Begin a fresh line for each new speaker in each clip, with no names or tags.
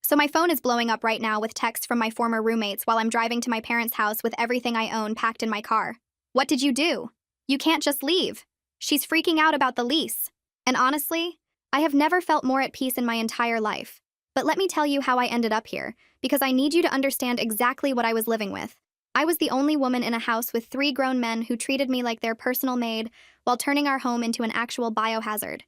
So my phone is blowing up right now with texts from my former roommates while I'm driving to my parents' house with everything I own packed in my car. What did you do? You can't just leave. She's freaking out about the lease. And honestly, I have never felt more at peace in my entire life. But let me tell you how I ended up here, because I need you to understand exactly what I was living with. I was the only woman in a house with 3 grown men who treated me like their personal maid while turning our home into an actual biohazard.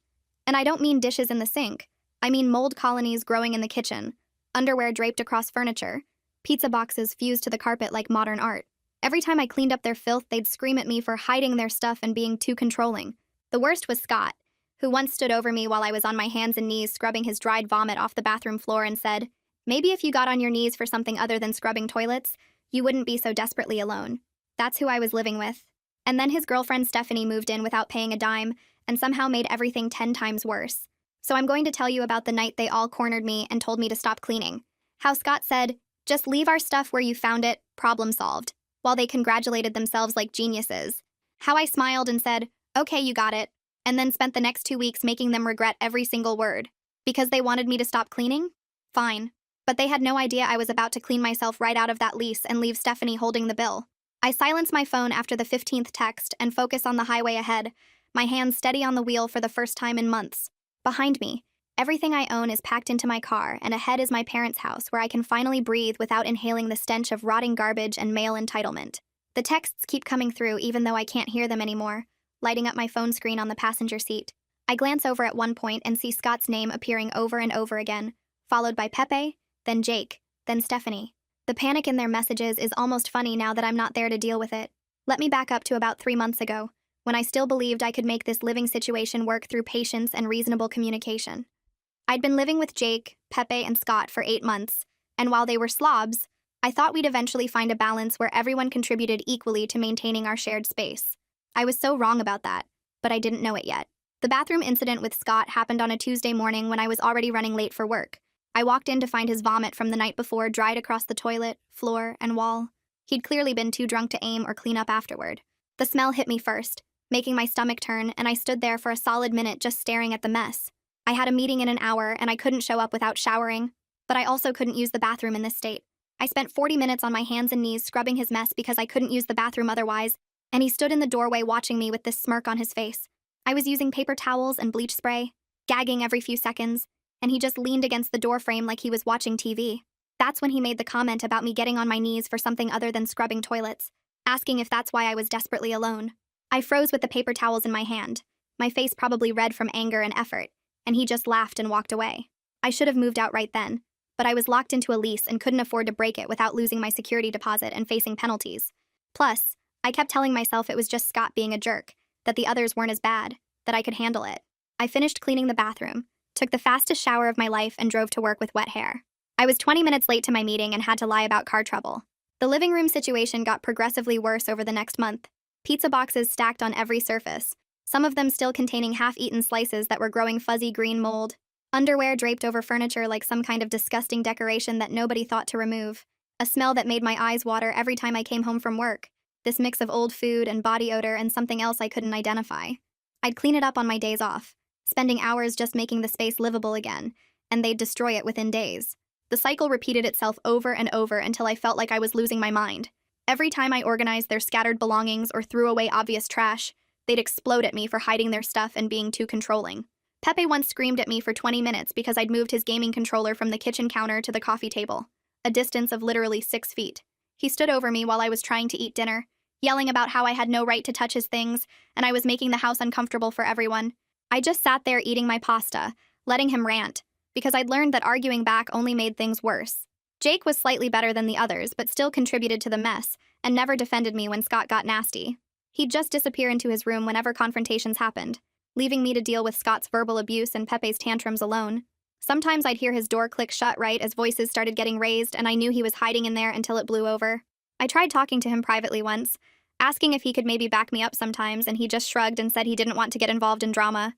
And I don't mean dishes in the sink. I mean mold colonies growing in the kitchen, underwear draped across furniture, pizza boxes fused to the carpet like modern art. Every time I cleaned up their filth, they'd scream at me for hiding their stuff and being too controlling. The worst was Scott, who once stood over me while I was on my hands and knees scrubbing his dried vomit off the bathroom floor and said, "Maybe if you got on your knees for something other than scrubbing toilets, you wouldn't be so desperately alone." That's who I was living with. And then his girlfriend Stephanie moved in without paying a dime and somehow made everything 10 times worse. So I'm going to tell you about the night they all cornered me and told me to stop cleaning. How Scott said, "Just leave our stuff where you found it, problem solved," while they congratulated themselves like geniuses. How I smiled and said, "Okay, you got it," and then spent the next 2 weeks making them regret every single word. Because they wanted me to stop cleaning? Fine. But they had no idea I was about to clean myself right out of that lease and leave Stephanie holding the bill. I silence my phone after the 15th text and focus on the highway ahead, my hands steady on the wheel for the first time in months. Behind me, everything I own is packed into my car, and ahead is my parents' house where I can finally breathe without inhaling the stench of rotting garbage and male entitlement. The texts keep coming through even though I can't hear them anymore, lighting up my phone screen on the passenger seat. I glance over at one point and see Scott's name appearing over and over again, followed by Pepe, then Jake, then Stephanie. The panic in their messages is almost funny now that I'm not there to deal with it. Let me back up to about 3 months ago, when I still believed I could make this living situation work through patience and reasonable communication. I'd been living with Jake, Pepe, and Scott for 8 months, and while they were slobs, I thought we'd eventually find a balance where everyone contributed equally to maintaining our shared space. I was so wrong about that, but I didn't know it yet. The bathroom incident with Scott happened on a Tuesday morning when I was already running late for work. I walked in to find his vomit from the night before dried across the toilet, floor, and wall. He'd clearly been too drunk to aim or clean up afterward. The smell hit me first, making my stomach turn, and I stood there for a solid minute just staring at the mess. I had a meeting in an hour, and I couldn't show up without showering, but I also couldn't use the bathroom in this state. I spent 40 minutes on my hands and knees scrubbing his mess because I couldn't use the bathroom otherwise, and he stood in the doorway watching me with this smirk on his face. I was using paper towels and bleach spray, gagging every few seconds, and he just leaned against the doorframe like he was watching TV. That's when he made the comment about me getting on my knees for something other than scrubbing toilets, asking if that's why I was desperately alone. I froze with the paper towels in my hand, my face probably red from anger and effort, and he just laughed and walked away. I should have moved out right then, but I was locked into a lease and couldn't afford to break it without losing my security deposit and facing penalties. Plus, I kept telling myself it was just Scott being a jerk, that the others weren't as bad, that I could handle it. I finished cleaning the bathroom, took the fastest shower of my life, and drove to work with wet hair. I was 20 minutes late to my meeting and had to lie about car trouble. The living room situation got progressively worse over the next month. Pizza boxes stacked on every surface, some of them still containing half-eaten slices that were growing fuzzy green mold. Underwear draped over furniture like some kind of disgusting decoration that nobody thought to remove. A smell that made my eyes water every time I came home from work. This mix of old food and body odor and something else I couldn't identify. I'd clean it up on my days off, spending hours just making the space livable again, and they'd destroy it within days. The cycle repeated itself over and over until I felt like I was losing my mind. Every time I organized their scattered belongings or threw away obvious trash, they'd explode at me for hiding their stuff and being too controlling. Pepe once screamed at me for 20 minutes because I'd moved his gaming controller from the kitchen counter to the coffee table, a distance of literally 6 feet. He stood over me while I was trying to eat dinner, yelling about how I had no right to touch his things, and I was making the house uncomfortable for everyone. I just sat there eating my pasta, letting him rant, because I'd learned that arguing back only made things worse. Jake was slightly better than the others, but still contributed to the mess, and never defended me when Scott got nasty. He'd just disappear into his room whenever confrontations happened, leaving me to deal with Scott's verbal abuse and Pepe's tantrums alone. Sometimes I'd hear his door click shut right as voices started getting raised, and I knew he was hiding in there until it blew over. I tried talking to him privately once, asking if he could maybe back me up sometimes, and he just shrugged and said he didn't want to get involved in drama.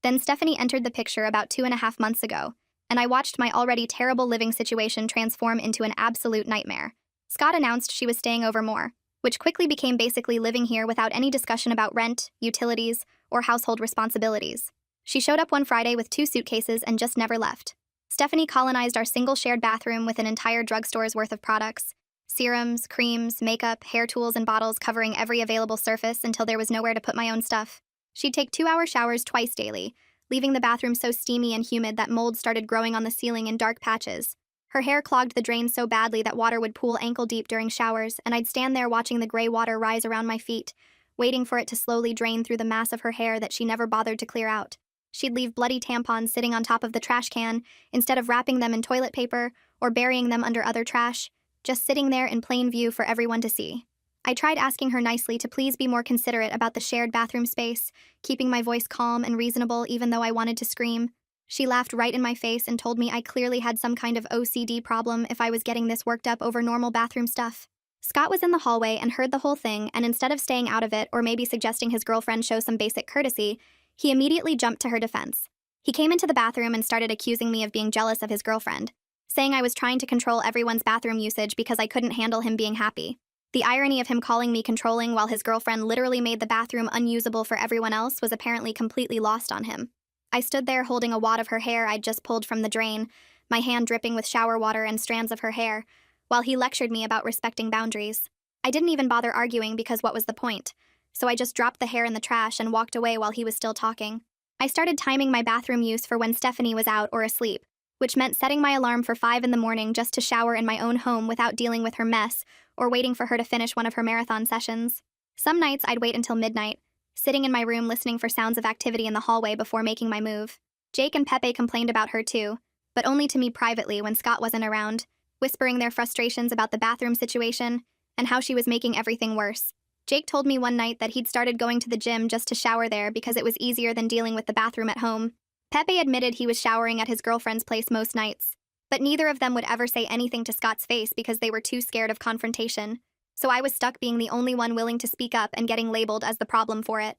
Then Stephanie entered the picture about 2.5 months ago, and I watched my already terrible living situation transform into an absolute nightmare. Scott announced she was staying over more, which quickly became basically living here without any discussion about rent, utilities, or household responsibilities. She showed up one Friday with 2 suitcases and just never left. Stephanie colonized our single shared bathroom with an entire drugstore's worth of products. Serums, creams, makeup, hair tools, and bottles covering every available surface until there was nowhere to put my own stuff. She'd take 2-hour showers twice daily, leaving the bathroom so steamy and humid that mold started growing on the ceiling in dark patches. Her hair clogged the drains so badly that water would pool ankle-deep during showers, and I'd stand there watching the gray water rise around my feet, waiting for it to slowly drain through the mass of her hair that she never bothered to clear out. She'd leave bloody tampons sitting on top of the trash can, instead of wrapping them in toilet paper or burying them under other trash, just sitting there in plain view for everyone to see. I tried asking her nicely to please be more considerate about the shared bathroom space, keeping my voice calm and reasonable even though I wanted to scream. She laughed right in my face and told me I clearly had some kind of OCD problem if I was getting this worked up over normal bathroom stuff. Scott was in the hallway and heard the whole thing, and instead of staying out of it or maybe suggesting his girlfriend show some basic courtesy, he immediately jumped to her defense. He came into the bathroom and started accusing me of being jealous of his girlfriend, saying I was trying to control everyone's bathroom usage because I couldn't handle him being happy. The irony of him calling me controlling while his girlfriend literally made the bathroom unusable for everyone else was apparently completely lost on him. I stood there holding a wad of her hair I'd just pulled from the drain, my hand dripping with shower water and strands of her hair, while he lectured me about respecting boundaries. I didn't even bother arguing because what was the point? So I just dropped the hair in the trash and walked away while he was still talking. I started timing my bathroom use for when Stephanie was out or asleep, which meant setting my alarm for 5 in the morning just to shower in my own home without dealing with her mess or waiting for her to finish one of her marathon sessions. Some nights I'd wait until midnight, sitting in my room listening for sounds of activity in the hallway before making my move. Jake and Pepe complained about her too, but only to me privately when Scott wasn't around, whispering their frustrations about the bathroom situation and how she was making everything worse. Jake told me one night that he'd started going to the gym just to shower there because it was easier than dealing with the bathroom at home. Pepe admitted he was showering at his girlfriend's place most nights, but neither of them would ever say anything to Scott's face because they were too scared of confrontation. So I was stuck being the only one willing to speak up and getting labeled as the problem for it.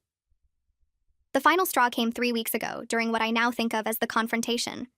The final straw came 3 weeks ago, during what I now think of as the confrontation.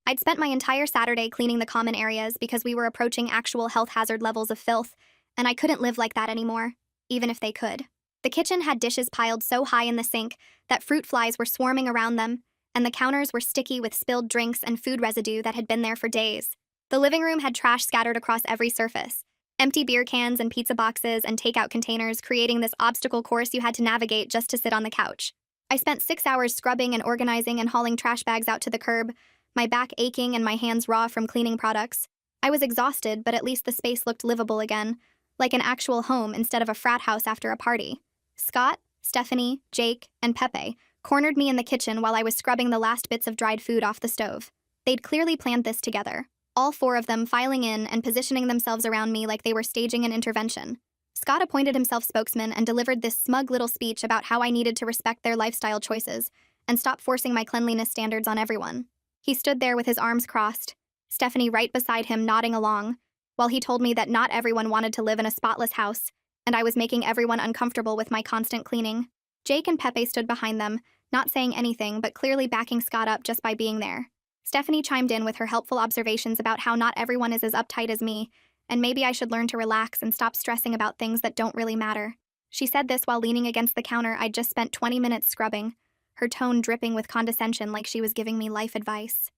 I'd spent my entire Saturday cleaning the common areas because we were approaching actual health hazard levels of filth, and I couldn't live like that anymore, even if they could. The kitchen had dishes piled so high in the sink that fruit flies were swarming around them, and the counters were sticky with spilled drinks and food residue that had been there for days. The living room had trash scattered across every surface, empty beer cans and pizza boxes and takeout containers creating this obstacle course you had to navigate just to sit on the couch. I spent 6 hours scrubbing and organizing and hauling trash bags out to the curb, my back aching and my hands raw from cleaning products. I was exhausted, but at least the space looked livable again, like an actual home instead of a frat house after a party. Scott, Stephanie, Jake, and Pepe cornered me in the kitchen while I was scrubbing the last bits of dried food off the stove. They'd clearly planned this together, all 4 of them filing in and positioning themselves around me like they were staging an intervention. Scott appointed himself spokesman and delivered this smug little speech about how I needed to respect their lifestyle choices and stop forcing my cleanliness standards on everyone. He stood there with his arms crossed, Stephanie right beside him nodding along, while he told me that not everyone wanted to live in a spotless house, and I was making everyone uncomfortable with my constant cleaning. Jake and Pepe stood behind them, not saying anything but clearly backing Scott up just by being there. Stephanie chimed in with her helpful observations about how not everyone is as uptight as me, and maybe I should learn to relax and stop stressing about things that don't really matter. She said this while leaning against the counter I'd just spent 20 minutes scrubbing, her tone dripping with condescension like she was giving me life advice.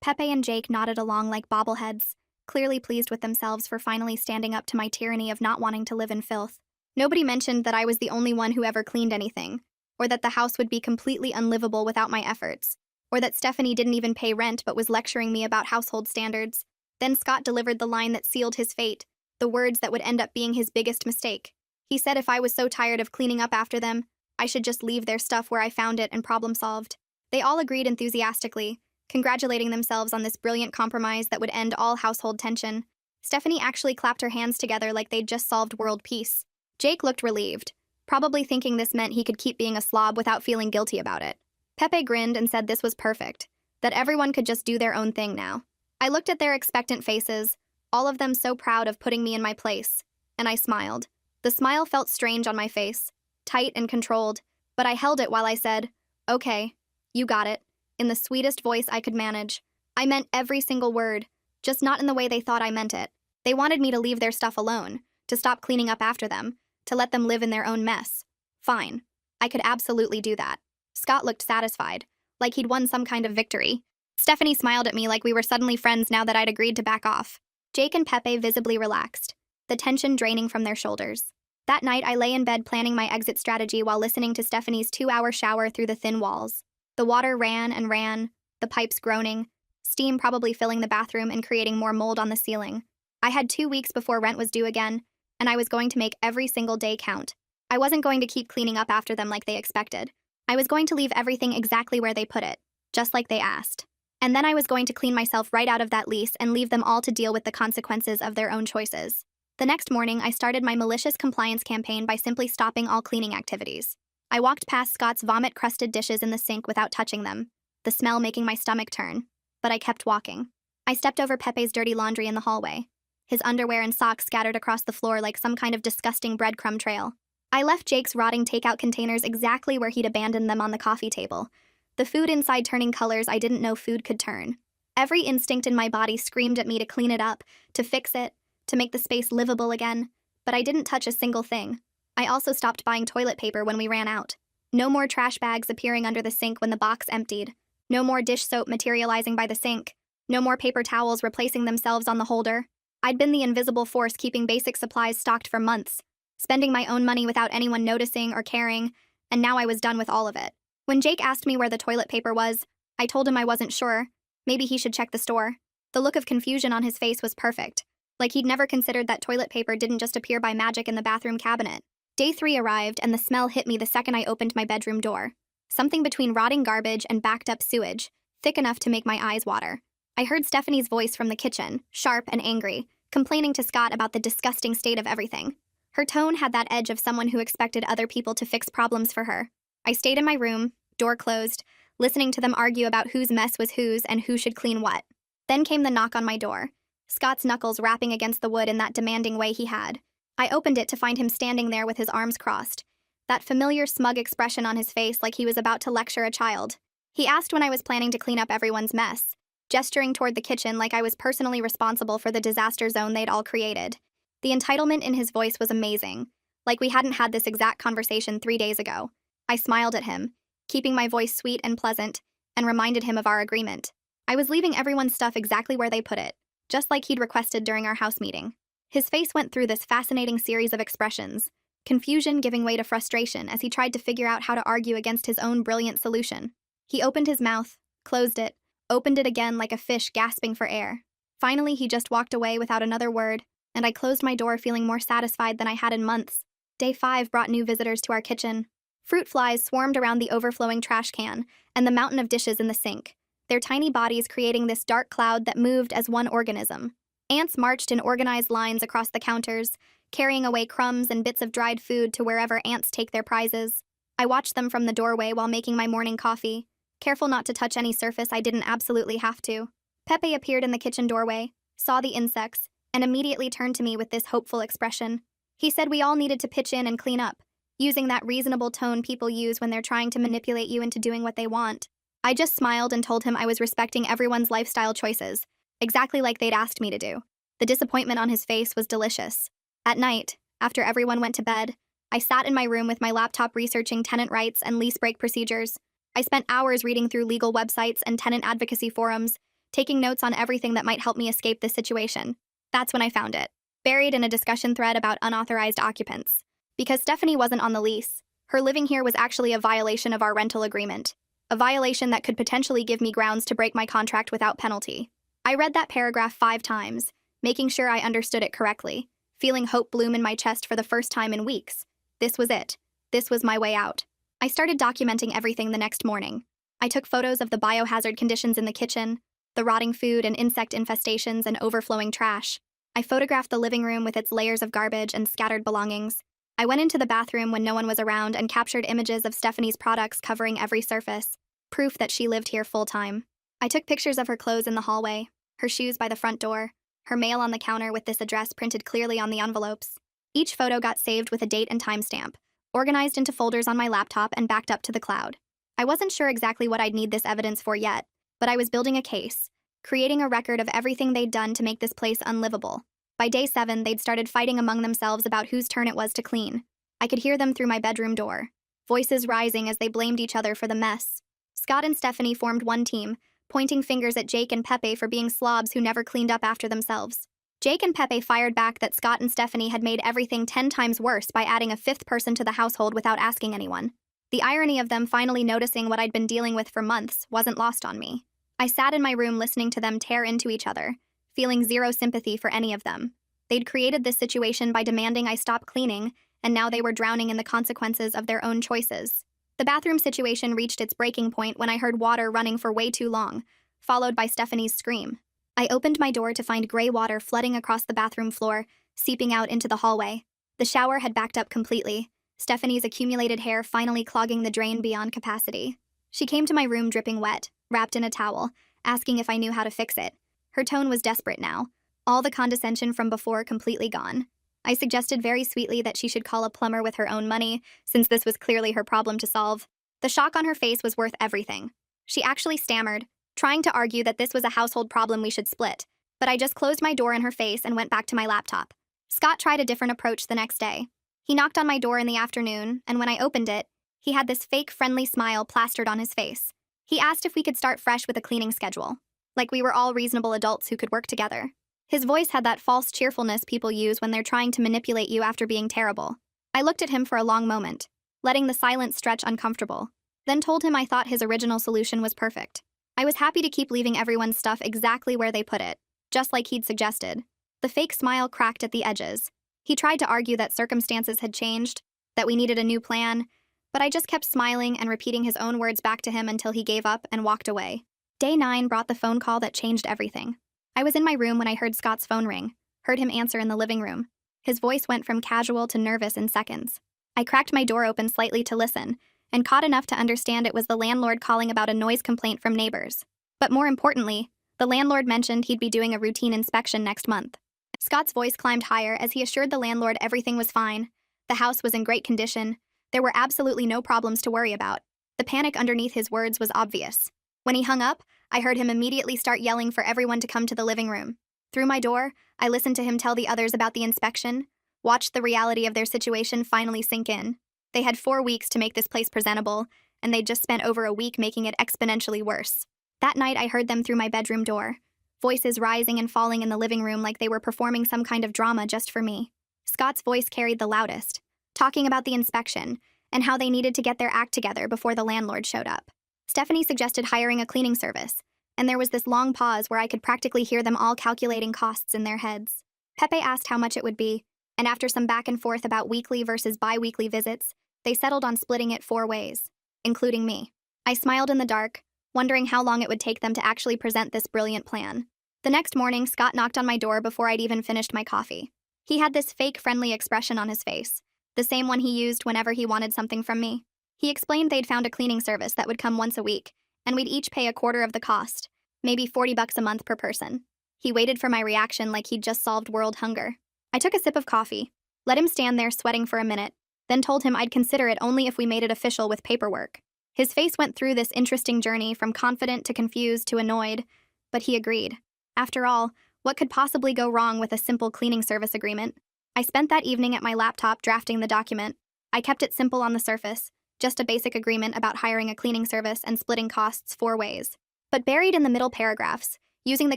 Pepe and Jake nodded along like bobbleheads, clearly pleased with themselves for finally standing up to my tyranny of not wanting to live in filth. Nobody mentioned that I was the only one who ever cleaned anything, or that the house would be completely unlivable without my efforts, or that Stephanie didn't even pay rent but was lecturing me about household standards. Then Scott delivered the line that sealed his fate, the words that would end up being his biggest mistake. He said if I was so tired of cleaning up after them, I should just leave their stuff where I found it and problem solved. They all agreed enthusiastically, congratulating themselves on this brilliant compromise that would end all household tension. Stephanie actually clapped her hands together like they'd just solved world peace. Jake looked relieved, probably thinking this meant he could keep being a slob without feeling guilty about it. Pepe grinned and said this was perfect, that everyone could just do their own thing now. I looked at their expectant faces, all of them so proud of putting me in my place, and I smiled. The smile felt strange on my face, tight and controlled, but I held it while I said, "Okay, you got it," in the sweetest voice I could manage. I meant every single word, just not in the way they thought I meant it. They wanted me to leave their stuff alone, to stop cleaning up after them, to let them live in their own mess. Fine. I could absolutely do that. Scott looked satisfied, like he'd won some kind of victory. Stephanie smiled at me like we were suddenly friends now that I'd agreed to back off. Jake and Pepe visibly relaxed, the tension draining from their shoulders. That night, I lay in bed planning my exit strategy while listening to Stephanie's 2-hour shower through the thin walls. The water ran and ran, the pipes groaning, steam probably filling the bathroom and creating more mold on the ceiling. I had 2 weeks before rent was due again, and I was going to make every single day count. I wasn't going to keep cleaning up after them like they expected. I was going to leave everything exactly where they put it, just like they asked. And then I was going to clean myself right out of that lease and leave them all to deal with the consequences of their own choices. The next morning, I started my malicious compliance campaign by simply stopping all cleaning activities. I walked past Scott's vomit-crusted dishes in the sink without touching them, the smell making my stomach turn. But I kept walking. I stepped over Pepe's dirty laundry in the hallway, his underwear and socks scattered across the floor like some kind of disgusting breadcrumb trail. I left Jake's rotting takeout containers exactly where he'd abandoned them on the coffee table, the food inside turning colors I didn't know food could turn. Every instinct in my body screamed at me to clean it up, to fix it, to make the space livable again, but I didn't touch a single thing. I also stopped buying toilet paper when we ran out. No more trash bags appearing under the sink when the box emptied. No more dish soap materializing by the sink. No more paper towels replacing themselves on the holder. I'd been the invisible force keeping basic supplies stocked for months, spending my own money without anyone noticing or caring, and now I was done with all of it. When Jake asked me where the toilet paper was, I told him I wasn't sure. Maybe he should check the store. The look of confusion on his face was perfect, like he'd never considered that toilet paper didn't just appear by magic in the bathroom cabinet. Day 3 arrived, and the smell hit me the second I opened my bedroom door. Something between rotting garbage and backed-up sewage, thick enough to make my eyes water. I heard Stephanie's voice from the kitchen, sharp and angry, complaining to Scott about the disgusting state of everything. Her tone had that edge of someone who expected other people to fix problems for her. I stayed in my room, door closed, listening to them argue about whose mess was whose and who should clean what. Then came the knock on my door, Scott's knuckles rapping against the wood in that demanding way he had. I opened it to find him standing there with his arms crossed, that familiar smug expression on his face like he was about to lecture a child. He asked when I was planning to clean up everyone's mess, gesturing toward the kitchen like I was personally responsible for the disaster zone they'd all created. The entitlement in his voice was amazing, like we hadn't had this exact conversation 3 days ago. I smiled at him, keeping my voice sweet and pleasant, and reminded him of our agreement. I was leaving everyone's stuff exactly where they put it, just like he'd requested during our house meeting. His face went through this fascinating series of expressions, confusion giving way to frustration as he tried to figure out how to argue against his own brilliant solution. He opened his mouth, closed it, opened it again like a fish gasping for air. Finally, he just walked away without another word, and I closed my door feeling more satisfied than I had in months. Day 5 brought new visitors to our kitchen. Fruit flies swarmed around the overflowing trash can and the mountain of dishes in the sink, their tiny bodies creating this dark cloud that moved as one organism. Ants marched in organized lines across the counters, carrying away crumbs and bits of dried food to wherever ants take their prizes. I watched them from the doorway while making my morning coffee, careful not to touch any surface I didn't absolutely have to. Pepe appeared in the kitchen doorway, saw the insects, and immediately turned to me with this hopeful expression. He said we all needed to pitch in and clean up, using that reasonable tone people use when they're trying to manipulate you into doing what they want. I just smiled and told him I was respecting everyone's lifestyle choices, exactly like they'd asked me to do. The disappointment on his face was delicious. At night, after everyone went to bed, I sat in my room with my laptop researching tenant rights and lease break procedures. I spent hours reading through legal websites and tenant advocacy forums, taking notes on everything that might help me escape this situation. That's when I found it, buried in a discussion thread about unauthorized occupants. Because Stephanie wasn't on the lease, her living here was actually a violation of our rental agreement, a violation that could potentially give me grounds to break my contract without penalty. I read that paragraph 5 times, making sure I understood it correctly, feeling hope bloom in my chest for the first time in weeks. This was it. This was my way out. I started documenting everything the next morning. I took photos of the biohazard conditions in the kitchen, the rotting food and insect infestations and overflowing trash. I photographed the living room with its layers of garbage and scattered belongings. I went into the bathroom when no one was around and captured images of Stephanie's products covering every surface, proof that she lived here full-time. I took pictures of her clothes in the hallway, her shoes by the front door, her mail on the counter with this address printed clearly on the envelopes. Each photo got saved with a date and timestamp, organized into folders on my laptop and backed up to the cloud. I wasn't sure exactly what I'd need this evidence for yet, but I was building a case, creating a record of everything they'd done to make this place unlivable. By day 7, they'd started fighting among themselves about whose turn it was to clean. I could hear them through my bedroom door, voices rising as they blamed each other for the mess. Scott and Stephanie formed one team, pointing fingers at Jake and Pepe for being slobs who never cleaned up after themselves. Jake and Pepe fired back that Scott and Stephanie had made everything 10 times worse by adding a fifth person to the household without asking anyone. The irony of them finally noticing what I'd been dealing with for months wasn't lost on me. I sat in my room listening to them tear into each other, feeling zero sympathy for any of them. They'd created this situation by demanding I stop cleaning, and now they were drowning in the consequences of their own choices. The bathroom situation reached its breaking point when I heard water running for way too long, followed by Stephanie's scream. I opened my door to find gray water flooding across the bathroom floor, seeping out into the hallway. The shower had backed up completely, Stephanie's accumulated hair finally clogging the drain beyond capacity. She came to my room dripping wet, wrapped in a towel, asking if I knew how to fix it. Her tone was desperate now, all the condescension from before completely gone. I suggested very sweetly that she should call a plumber with her own money, since this was clearly her problem to solve. The shock on her face was worth everything. She actually stammered, trying to argue that this was a household problem we should split, but I just closed my door in her face and went back to my laptop. Scott tried a different approach the next day. He knocked on my door in the afternoon, and when I opened it, he had this fake friendly smile plastered on his face. He asked if we could start fresh with a cleaning schedule, like we were all reasonable adults who could work together. His voice had that false cheerfulness people use when they're trying to manipulate you after being terrible. I looked at him for a long moment, letting the silence stretch uncomfortable, then told him I thought his original solution was perfect. I was happy to keep leaving everyone's stuff exactly where they put it, just like he'd suggested. The fake smile cracked at the edges. He tried to argue that circumstances had changed, that we needed a new plan, but I just kept smiling and repeating his own words back to him until he gave up and walked away. Day 9 brought the phone call that changed everything. I was in my room when I heard Scott's phone ring, heard him answer in the living room. His voice went from casual to nervous in seconds. I cracked my door open slightly to listen, and caught enough to understand it was the landlord calling about a noise complaint from neighbors. But more importantly, the landlord mentioned he'd be doing a routine inspection next month. Scott's voice climbed higher as he assured the landlord everything was fine. The house was in great condition. There were absolutely no problems to worry about. The panic underneath his words was obvious. When he hung up, I heard him immediately start yelling for everyone to come to the living room. Through my door, I listened to him tell the others about the inspection, watched the reality of their situation finally sink in. They had 4 weeks to make this place presentable, and they'd just spent over a week making it exponentially worse. That night, I heard them through my bedroom door, voices rising and falling in the living room like they were performing some kind of drama just for me. Scott's voice carried the loudest, talking about the inspection and how they needed to get their act together before the landlord showed up. Stephanie suggested hiring a cleaning service, and there was this long pause where I could practically hear them all calculating costs in their heads. Pepe asked how much it would be, and after some back and forth about weekly versus bi-weekly visits, they settled on splitting it 4 ways, including me. I smiled in the dark, wondering how long it would take them to actually present this brilliant plan. The next morning, Scott knocked on my door before I'd even finished my coffee. He had this fake friendly expression on his face, the same one he used whenever he wanted something from me. He explained they'd found a cleaning service that would come once a week, and we'd each pay a quarter of the cost, maybe $40 a month per person. He waited for my reaction like he'd just solved world hunger. I took a sip of coffee, let him stand there sweating for a minute, then told him I'd consider it only if we made it official with paperwork. His face went through this interesting journey from confident to confused to annoyed, but he agreed. After all, what could possibly go wrong with a simple cleaning service agreement? I spent that evening at my laptop drafting the document. I kept it simple on the surface, just a basic agreement about hiring a cleaning service and splitting costs 4 ways. But buried in the middle paragraphs, using the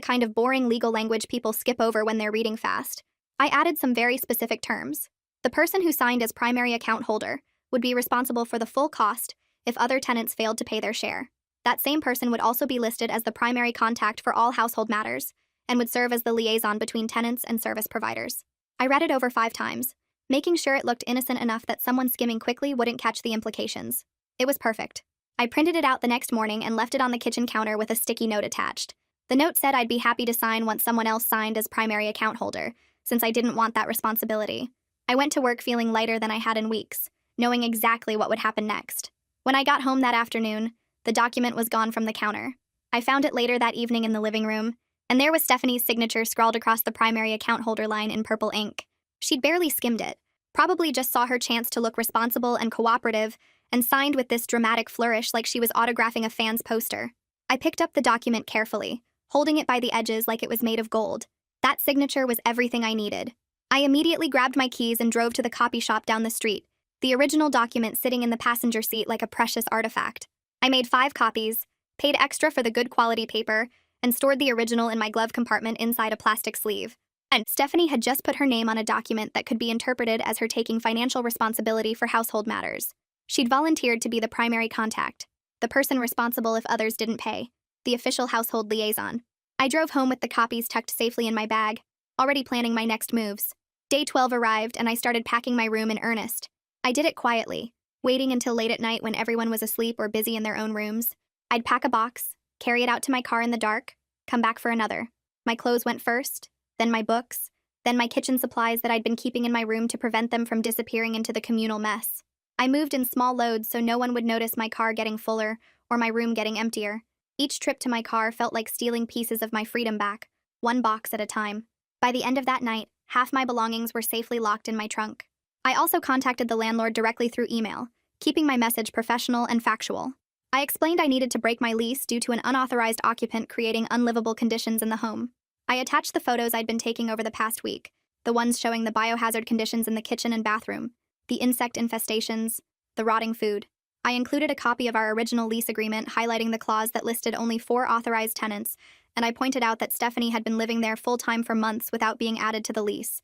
kind of boring legal language people skip over when they're reading fast, I added some very specific terms. The person who signed as primary account holder would be responsible for the full cost if other tenants failed to pay their share. That same person would also be listed as the primary contact for all household matters and would serve as the liaison between tenants and service providers. I read it over 5 times, making sure it looked innocent enough that someone skimming quickly wouldn't catch the implications. It was perfect. I printed it out the next morning and left it on the kitchen counter with a sticky note attached. The note said I'd be happy to sign once someone else signed as primary account holder, since I didn't want that responsibility. I went to work feeling lighter than I had in weeks, knowing exactly what would happen next. When I got home that afternoon, the document was gone from the counter. I found it later that evening in the living room, and there was Stephanie's signature scrawled across the primary account holder line in purple ink. She'd barely skimmed it, probably just saw her chance to look responsible and cooperative, and signed with this dramatic flourish like she was autographing a fan's poster. I picked up the document carefully, holding it by the edges like it was made of gold. That signature was everything I needed. I immediately grabbed my keys and drove to the copy shop down the street, the original document sitting in the passenger seat like a precious artifact. I made 5 copies, paid extra for the good quality paper, and stored the original in my glove compartment inside a plastic sleeve. And Stephanie had just put her name on a document that could be interpreted as her taking financial responsibility for household matters. She'd volunteered to be the primary contact, the person responsible if others didn't pay, the official household liaison. I drove home with the copies tucked safely in my bag, already planning my next moves. Day 12 arrived and I started packing my room in earnest. I did it quietly, waiting until late at night when everyone was asleep or busy in their own rooms. I'd pack a box, carry it out to my car in the dark, come back for another. My clothes went first, then my books, then my kitchen supplies that I'd been keeping in my room to prevent them from disappearing into the communal mess. I moved in small loads so no one would notice my car getting fuller or my room getting emptier. Each trip to my car felt like stealing pieces of my freedom back, one box at a time. By the end of that night, half my belongings were safely locked in my trunk. I also contacted the landlord directly through email, keeping my message professional and factual. I explained I needed to break my lease due to an unauthorized occupant creating unlivable conditions in the home. I attached the photos I'd been taking over the past week, the ones showing the biohazard conditions in the kitchen and bathroom, the insect infestations, the rotting food. I included a copy of our original lease agreement highlighting the clause that listed only 4 authorized tenants, and I pointed out that Stephanie had been living there full-time for months without being added to the lease.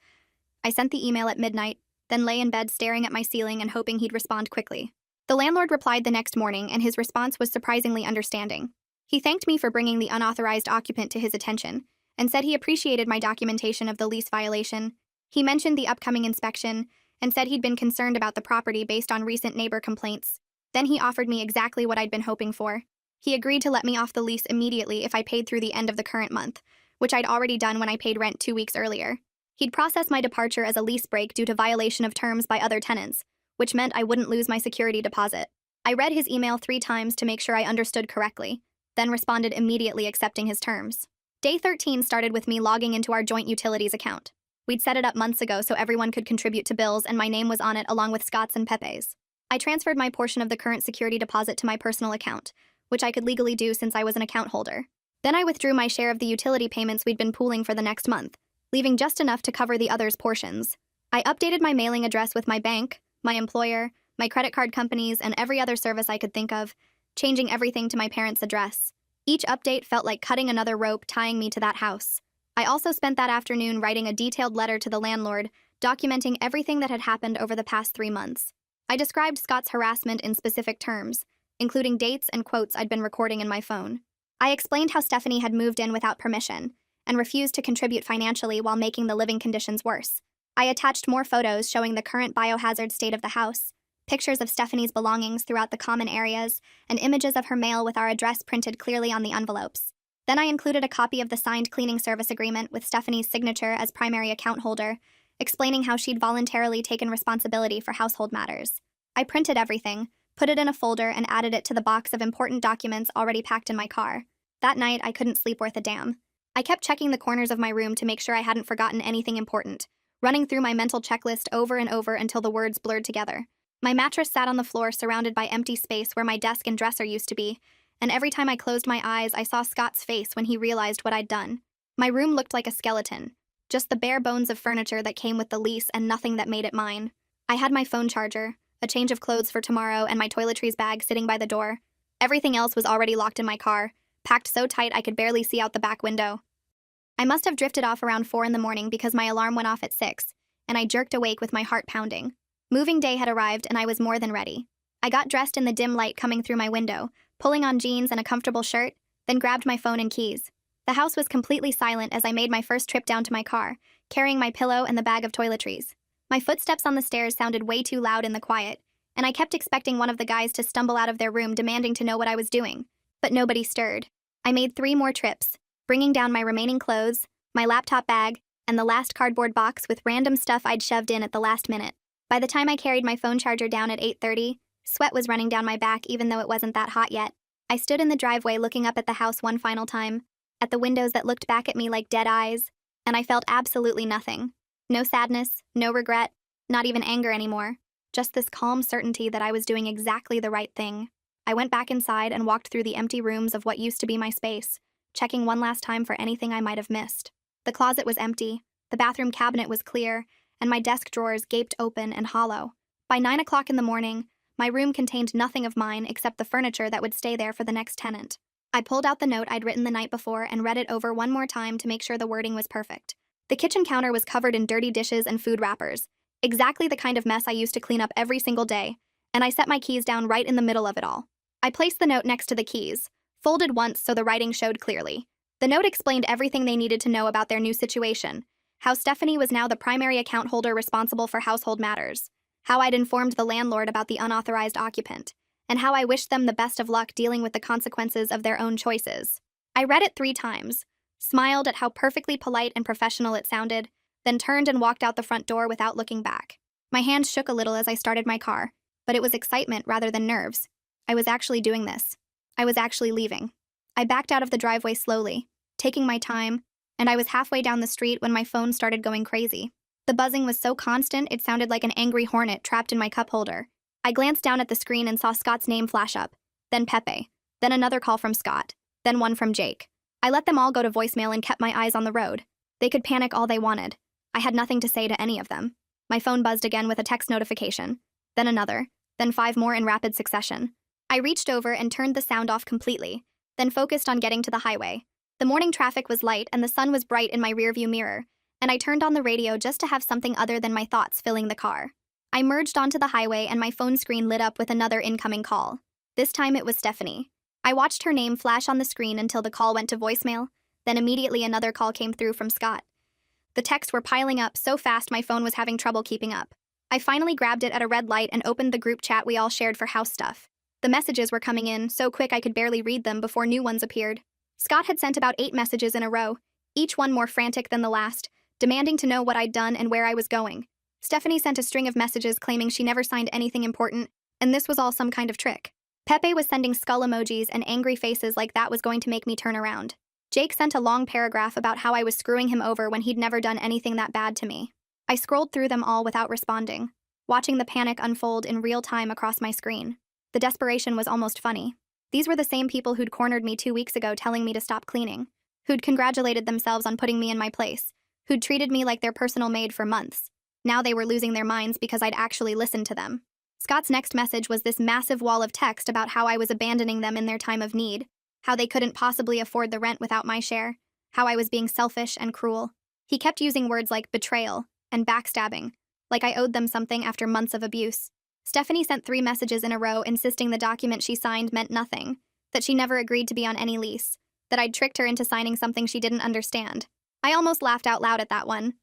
I sent the email at midnight, then lay in bed staring at my ceiling and hoping he'd respond quickly. The landlord replied the next morning, and his response was surprisingly understanding. He thanked me for bringing the unauthorized occupant to his attention, and said he appreciated my documentation of the lease violation. He mentioned the upcoming inspection, and said he'd been concerned about the property based on recent neighbor complaints. Then he offered me exactly what I'd been hoping for. He agreed to let me off the lease immediately if I paid through the end of the current month, which I'd already done when I paid rent 2 weeks earlier. He'd process my departure as a lease break due to violation of terms by other tenants, which meant I wouldn't lose my security deposit. I read his email 3 times to make sure I understood correctly, then responded immediately accepting his terms. Day 13 started with me logging into our joint utilities account. We'd set it up months ago so everyone could contribute to bills, and my name was on it along with Scott's and Pepe's. I transferred my portion of the current security deposit to my personal account, which I could legally do since I was an account holder. Then I withdrew my share of the utility payments we'd been pooling for the next month, leaving just enough to cover the others' portions. I updated my mailing address with my bank, my employer, my credit card companies, and every other service I could think of, changing everything to my parents' address. Each update felt like cutting another rope tying me to that house. I also spent that afternoon writing a detailed letter to the landlord, documenting everything that had happened over the past 3 months. I described Scott's harassment in specific terms, including dates and quotes I'd been recording in my phone. I explained how Stephanie had moved in without permission and refused to contribute financially while making the living conditions worse. I attached more photos showing the current biohazard state of the house, pictures of Stephanie's belongings throughout the common areas, and images of her mail with our address printed clearly on the envelopes. Then I included a copy of the signed cleaning service agreement with Stephanie's signature as primary account holder, explaining how she'd voluntarily taken responsibility for household matters. I printed everything, put it in a folder, and added it to the box of important documents already packed in my car. That night, I couldn't sleep worth a damn. I kept checking the corners of my room to make sure I hadn't forgotten anything important, running through my mental checklist over and over until the words blurred together. My mattress sat on the floor surrounded by empty space where my desk and dresser used to be, and every time I closed my eyes, I saw Scott's face when he realized what I'd done. My room looked like a skeleton, just the bare bones of furniture that came with the lease and nothing that made it mine. I had my phone charger, a change of clothes for tomorrow, and my toiletries bag sitting by the door. Everything else was already locked in my car, packed so tight I could barely see out the back window. I must have drifted off around 4 in the morning because my alarm went off at 6, and I jerked awake with my heart pounding. Moving day had arrived and I was more than ready. I got dressed in the dim light coming through my window, pulling on jeans and a comfortable shirt, then grabbed my phone and keys. The house was completely silent as I made my first trip down to my car, carrying my pillow and the bag of toiletries. My footsteps on the stairs sounded way too loud in the quiet, and I kept expecting one of the guys to stumble out of their room demanding to know what I was doing. But nobody stirred. I made 3 more trips, bringing down my remaining clothes, my laptop bag, and the last cardboard box with random stuff I'd shoved in at the last minute. By the time I carried my phone charger down at 8:30, sweat was running down my back even though it wasn't that hot yet. I stood in the driveway looking up at the house one final time, at the windows that looked back at me like dead eyes, and I felt absolutely nothing. No sadness, no regret, not even anger anymore. Just this calm certainty that I was doing exactly the right thing. I went back inside and walked through the empty rooms of what used to be my space, checking one last time for anything I might have missed. The closet was empty, the bathroom cabinet was clear, and my desk drawers gaped open and hollow. By 9 o'clock in the morning, my room contained nothing of mine except the furniture that would stay there for the next tenant. I pulled out the note I'd written the night before and read it over one more time to make sure the wording was perfect. The kitchen counter was covered in dirty dishes and food wrappers, exactly the kind of mess I used to clean up every single day, and I set my keys down right in the middle of it all. I placed the note next to the keys, folded once so the writing showed clearly. The note explained everything they needed to know about their new situation, how Stephanie was now the primary account holder responsible for household matters, how I'd informed the landlord about the unauthorized occupant, and how I wished them the best of luck dealing with the consequences of their own choices. I read it 3 times, smiled at how perfectly polite and professional it sounded, then turned and walked out the front door without looking back. My hands shook a little as I started my car, but it was excitement rather than nerves. I was actually doing this. I was actually leaving. I backed out of the driveway slowly, taking my time, and I was halfway down the street when my phone started going crazy. The buzzing was so constant it sounded like an angry hornet trapped in my cup holder. I glanced down at the screen and saw Scott's name flash up, then Pepe, then another call from Scott, then one from Jake. I let them all go to voicemail and kept my eyes on the road. They could panic all they wanted. I had nothing to say to any of them. My phone buzzed again with a text notification, then another, then 5 more in rapid succession. I reached over and turned the sound off completely, then focused on getting to the highway. The morning traffic was light and the sun was bright in my rearview mirror, and I turned on the radio just to have something other than my thoughts filling the car. I merged onto the highway and my phone screen lit up with another incoming call. This time it was Stephanie. I watched her name flash on the screen until the call went to voicemail, then immediately another call came through from Scott. The texts were piling up so fast my phone was having trouble keeping up. I finally grabbed it at a red light and opened the group chat we all shared for house stuff. The messages were coming in so quick I could barely read them before new ones appeared. Scott had sent about 8 messages in a row, each one more frantic than the last, demanding to know what I'd done and where I was going. Stephanie sent a string of messages claiming she never signed anything important, and this was all some kind of trick. Pepe was sending skull emojis and angry faces like that was going to make me turn around. Jake sent a long paragraph about how I was screwing him over when he'd never done anything that bad to me. I scrolled through them all without responding, watching the panic unfold in real time across my screen. The desperation was almost funny. These were the same people who'd cornered me 2 weeks ago telling me to stop cleaning, who'd congratulated themselves on putting me in my place, who'd treated me like their personal maid for months. Now they were losing their minds because I'd actually listened to them. Scott's next message was this massive wall of text about how I was abandoning them in their time of need, how they couldn't possibly afford the rent without my share, how I was being selfish and cruel. He kept using words like betrayal and backstabbing, like I owed them something after months of abuse. Stephanie sent 3 messages in a row insisting the document she signed meant nothing, that she never agreed to be on any lease, that I'd tricked her into signing something she didn't understand. I almost laughed out loud at that one.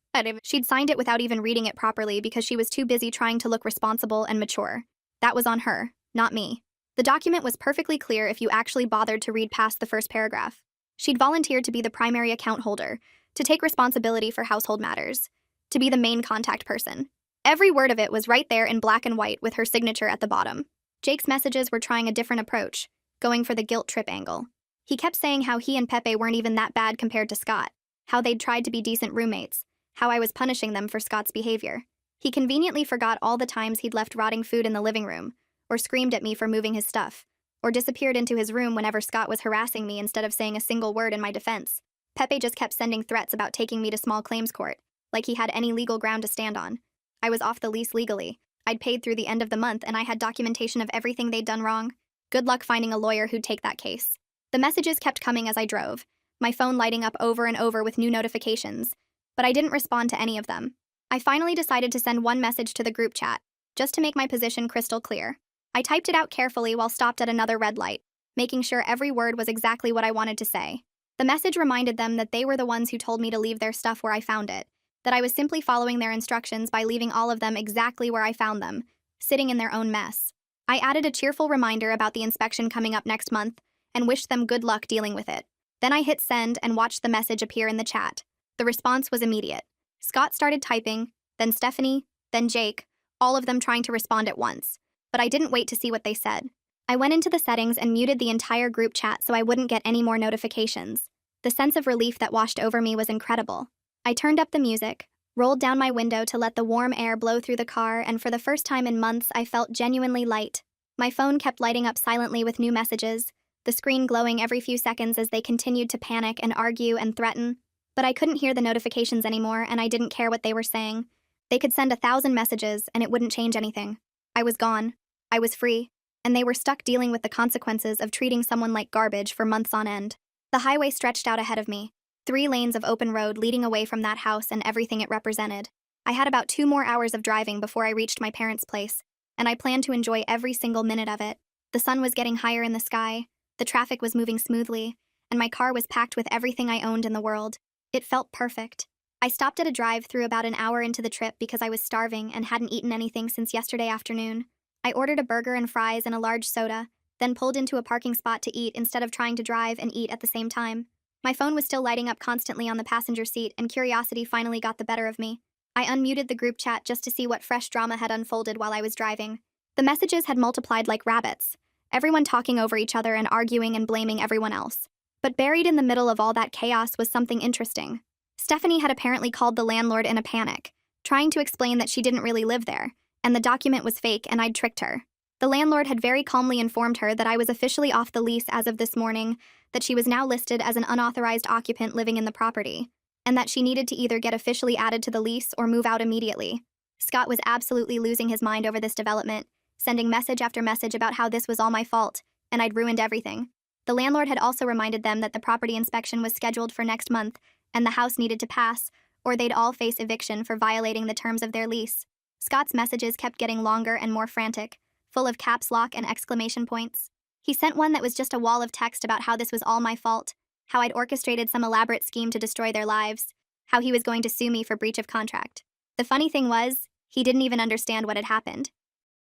She'd signed it without even reading it properly because she was too busy trying to look responsible and mature. That was on her, not me. The document was perfectly clear if you actually bothered to read past the first paragraph. She'd volunteered to be the primary account holder, to take responsibility for household matters, to be the main contact person. Every word of it was right there in black and white with her signature at the bottom. Jake's messages were trying a different approach, going for the guilt trip angle. He kept saying how he and Pepe weren't even that bad compared to Scott, how they'd tried to be decent roommates, how I was punishing them for Scott's behavior. He conveniently forgot all the times he'd left rotting food in the living room, or screamed at me for moving his stuff, or disappeared into his room whenever Scott was harassing me instead of saying a single word in my defense. Pepe just kept sending threats about taking me to small claims court, like he had any legal ground to stand on. I was off the lease legally. I'd paid through the end of the month and I had documentation of everything they'd done wrong. Good luck finding a lawyer who'd take that case. The messages kept coming as I drove, my phone lighting up over and over with new notifications, but I didn't respond to any of them. I finally decided to send one message to the group chat, just to make my position crystal clear. I typed it out carefully while stopped at another red light, making sure every word was exactly what I wanted to say. The message reminded them that they were the ones who told me to leave their stuff where I found it, that I was simply following their instructions by leaving all of them exactly where I found them, sitting in their own mess. I added a cheerful reminder about the inspection coming up next month and wished them good luck dealing with it. Then I hit send and watched the message appear in the chat. The response was immediate. Scott started typing, then Stephanie, then Jake, all of them trying to respond at once. But I didn't wait to see what they said. I went into the settings and muted the entire group chat so I wouldn't get any more notifications. The sense of relief that washed over me was incredible. I turned up the music, rolled down my window to let the warm air blow through the car, and for the first time in months I felt genuinely light. My phone kept lighting up silently with new messages, the screen glowing every few seconds as they continued to panic and argue and threaten. But I couldn't hear the notifications anymore, and I didn't care what they were saying. They could send 1,000 messages, and it wouldn't change anything. I was gone. I was free. and they were stuck dealing with the consequences of treating someone like garbage for months on end. The highway stretched out ahead of me, 3 lanes of open road leading away from that house and everything it represented. I had about 2 more hours of driving before I reached my parents' place, and I planned to enjoy every single minute of it. The sun was getting higher in the sky, the traffic was moving smoothly, and my car was packed with everything I owned in the world. It felt perfect. I stopped at a drive-thru about an hour into the trip because I was starving and hadn't eaten anything since yesterday afternoon. I ordered a burger and fries and a large soda, then pulled into a parking spot to eat instead of trying to drive and eat at the same time. My phone was still lighting up constantly on the passenger seat, and curiosity finally got the better of me. I unmuted the group chat just to see what fresh drama had unfolded while I was driving. The messages had multiplied like rabbits, everyone talking over each other and arguing and blaming everyone else. But buried in the middle of all that chaos was something interesting. Stephanie had apparently called the landlord in a panic, trying to explain that she didn't really live there, and the document was fake and I'd tricked her. The landlord had very calmly informed her that I was officially off the lease as of this morning, that she was now listed as an unauthorized occupant living in the property, and that she needed to either get officially added to the lease or move out immediately. Scott was absolutely losing his mind over this development, sending message after message about how this was all my fault, and I'd ruined everything. The landlord had also reminded them that the property inspection was scheduled for next month, and the house needed to pass, or they'd all face eviction for violating the terms of their lease. Scott's messages kept getting longer and more frantic, full of caps lock and exclamation points. He sent one that was just a wall of text about how this was all my fault, how I'd orchestrated some elaborate scheme to destroy their lives, how he was going to sue me for breach of contract. The funny thing was, he didn't even understand what had happened.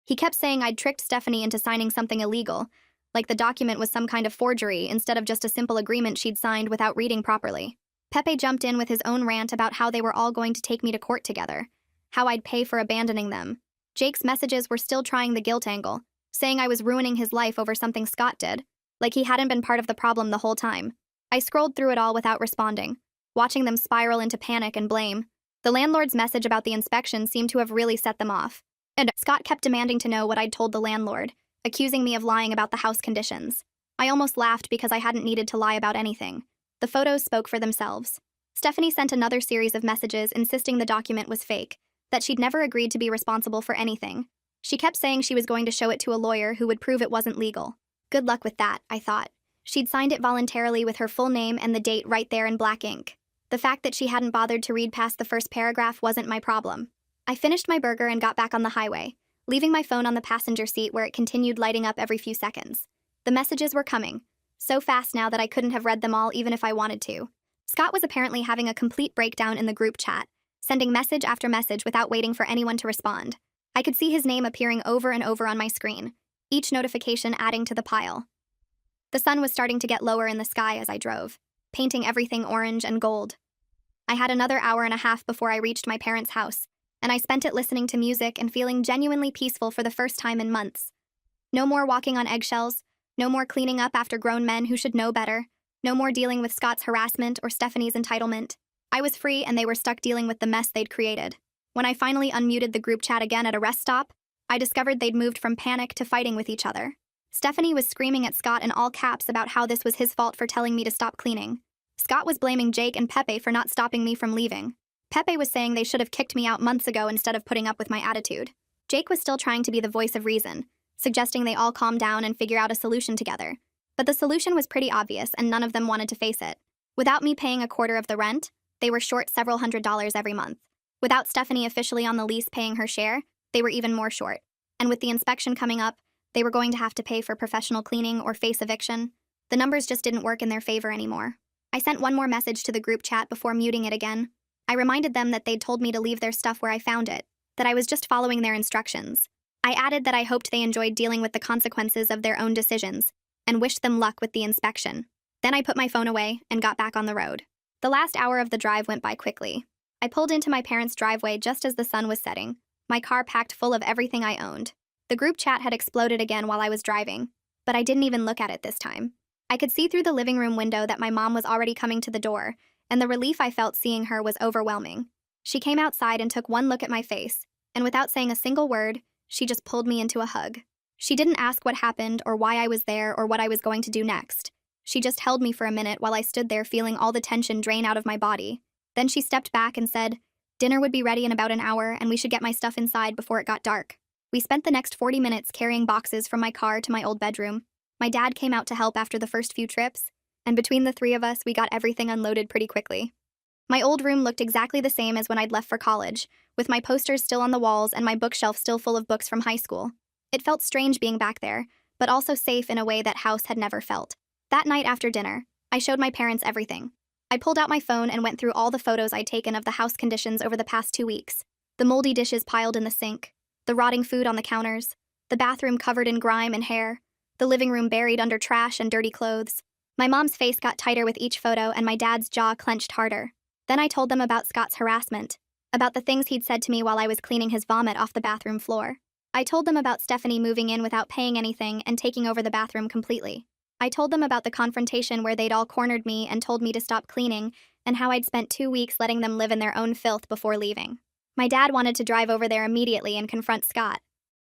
He kept saying I'd tricked Stephanie into signing something illegal, like the document was some kind of forgery instead of just a simple agreement she'd signed without reading properly. Pepe jumped in with his own rant about how they were all going to take me to court together, how I'd pay for abandoning them. Jake's messages were still trying the guilt angle, saying I was ruining his life over something Scott did, like he hadn't been part of the problem the whole time. I scrolled through it all without responding, watching them spiral into panic and blame. The landlord's message about the inspection seemed to have really set them off, and Scott kept demanding to know what I'd told the landlord, accusing me of lying about the house conditions. I almost laughed because I hadn't needed to lie about anything. The photos spoke for themselves. Stephanie sent another series of messages insisting the document was fake, that she'd never agreed to be responsible for anything. She kept saying she was going to show it to a lawyer who would prove it wasn't legal. Good luck with that, I thought. She'd signed it voluntarily with her full name and the date right there in black ink. The fact that she hadn't bothered to read past the first paragraph wasn't my problem. I finished my burger and got back on the highway, leaving my phone on the passenger seat where it continued lighting up every few seconds. The messages were coming, so fast now that I couldn't have read them all even if I wanted to. Scott was apparently having a complete breakdown in the group chat, sending message after message without waiting for anyone to respond. I could see his name appearing over and over on my screen, each notification adding to the pile. The sun was starting to get lower in the sky as I drove, painting everything orange and gold. I had another hour and a half before I reached my parents' house, and I spent it listening to music and feeling genuinely peaceful for the first time in months. No more walking on eggshells, no more cleaning up after grown men who should know better, no more dealing with Scott's harassment or Stephanie's entitlement. I was free and they were stuck dealing with the mess they'd created. When I finally unmuted the group chat again at a rest stop, I discovered they'd moved from panic to fighting with each other. Stephanie was screaming at Scott in all caps about how this was his fault for telling me to stop cleaning. Scott was blaming Jake and Pepe for not stopping me from leaving. Pepe was saying they should have kicked me out months ago instead of putting up with my attitude. Jake was still trying to be the voice of reason, suggesting they all calm down and figure out a solution together. But the solution was pretty obvious and none of them wanted to face it. Without me paying a quarter of the rent, they were short several $100s every month. Without Stephanie officially on the lease paying her share, they were even more short. And with the inspection coming up, they were going to have to pay for professional cleaning or face eviction. The numbers just didn't work in their favor anymore. I sent one more message to the group chat before muting it again. I reminded them that they'd told me to leave their stuff where I found it, that I was just following their instructions. I added that I hoped they enjoyed dealing with the consequences of their own decisions, and wished them luck with the inspection. Then I put my phone away and got back on the road. The last hour of the drive went by quickly. I pulled into my parents' driveway just as the sun was setting, my car packed full of everything I owned. The group chat had exploded again while I was driving, but I didn't even look at it this time. I could see through the living room window that my mom was already coming to the door, and the relief I felt seeing her was overwhelming. She came outside and took one look at my face, and without saying a single word, she just pulled me into a hug. She didn't ask what happened or why I was there or what I was going to do next. She just held me for a minute while I stood there feeling all the tension drain out of my body. Then she stepped back and said, "Dinner would be ready in about an hour and we should get my stuff inside before it got dark." We spent the next 40 minutes carrying boxes from my car to my old bedroom. My dad came out to help after the first few trips, and between the three of us, we got everything unloaded pretty quickly. My old room looked exactly the same as when I'd left for college, with my posters still on the walls and my bookshelf still full of books from high school. It felt strange being back there, but also safe in a way that house had never felt. That night after dinner, I showed my parents everything. I pulled out my phone and went through all the photos I'd taken of the house conditions over the past 2 weeks. The moldy dishes piled in the sink, the rotting food on the counters, the bathroom covered in grime and hair, the living room buried under trash and dirty clothes. My mom's face got tighter with each photo and my dad's jaw clenched harder. Then I told them about Scott's harassment, about the things he'd said to me while I was cleaning his vomit off the bathroom floor. I told them about Stephanie moving in without paying anything and taking over the bathroom completely. I told them about the confrontation where they'd all cornered me and told me to stop cleaning, and how I'd spent 2 weeks letting them live in their own filth before leaving. My dad wanted to drive over there immediately and confront Scott.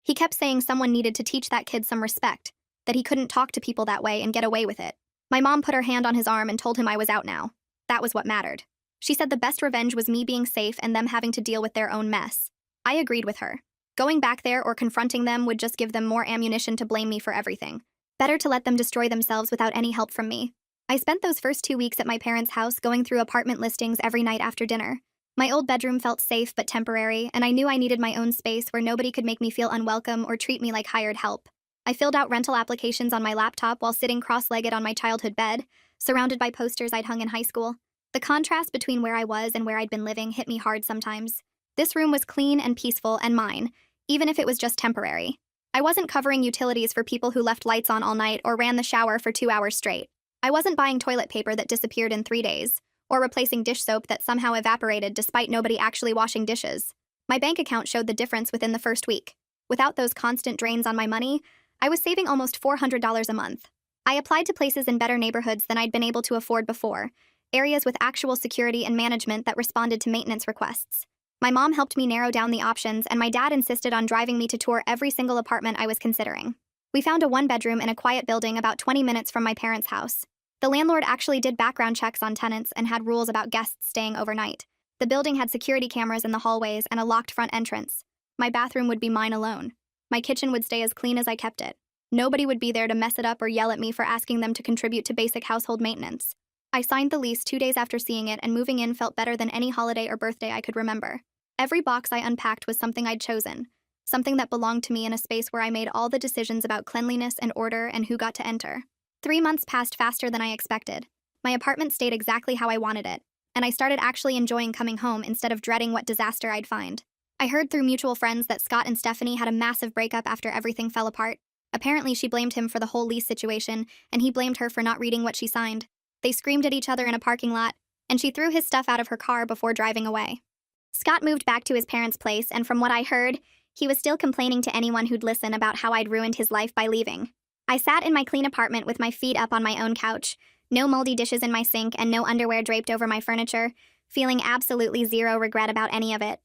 He kept saying someone needed to teach that kid some respect, that he couldn't talk to people that way and get away with it. My mom put her hand on his arm and told him I was out now. That was what mattered. She said the best revenge was me being safe and them having to deal with their own mess. I agreed with her. Going back there or confronting them would just give them more ammunition to blame me for everything. Better to let them destroy themselves without any help from me. I spent those first 2 weeks at my parents' house going through apartment listings every night after dinner. My old bedroom felt safe but temporary, and I knew I needed my own space where nobody could make me feel unwelcome or treat me like hired help. I filled out rental applications on my laptop while sitting cross-legged on my childhood bed, surrounded by posters I'd hung in high school. The contrast between where I was and where I'd been living hit me hard sometimes. This room was clean and peaceful and mine, even if it was just temporary. I wasn't covering utilities for people who left lights on all night or ran the shower for 2 hours straight. I wasn't buying toilet paper that disappeared in 3 days, or replacing dish soap that somehow evaporated despite nobody actually washing dishes. My bank account showed the difference within the first week. Without those constant drains on my money, I was saving almost $400 a month. I applied to places in better neighborhoods than I'd been able to afford before, areas with actual security and management that responded to maintenance requests. My mom helped me narrow down the options, and my dad insisted on driving me to tour every single apartment I was considering. We found a 1-bedroom in a quiet building about 20 minutes from my parents' house. The landlord actually did background checks on tenants and had rules about guests staying overnight. The building had security cameras in the hallways and a locked front entrance. My bathroom would be mine alone. My kitchen would stay as clean as I kept it. Nobody would be there to mess it up or yell at me for asking them to contribute to basic household maintenance. I signed the lease 2 days after seeing it, and moving in felt better than any holiday or birthday I could remember. Every box I unpacked was something I'd chosen, something that belonged to me in a space where I made all the decisions about cleanliness and order and who got to enter. 3 months passed faster than I expected. My apartment stayed exactly how I wanted it, and I started actually enjoying coming home instead of dreading what disaster I'd find. I heard through mutual friends that Scott and Stephanie had a massive breakup after everything fell apart. Apparently, she blamed him for the whole lease situation, and he blamed her for not reading what she signed. They screamed at each other in a parking lot, and she threw his stuff out of her car before driving away. Scott moved back to his parents' place, and from what I heard, he was still complaining to anyone who'd listen about how I'd ruined his life by leaving. I sat in my clean apartment with my feet up on my own couch, no moldy dishes in my sink and no underwear draped over my furniture, feeling absolutely zero regret about any of it.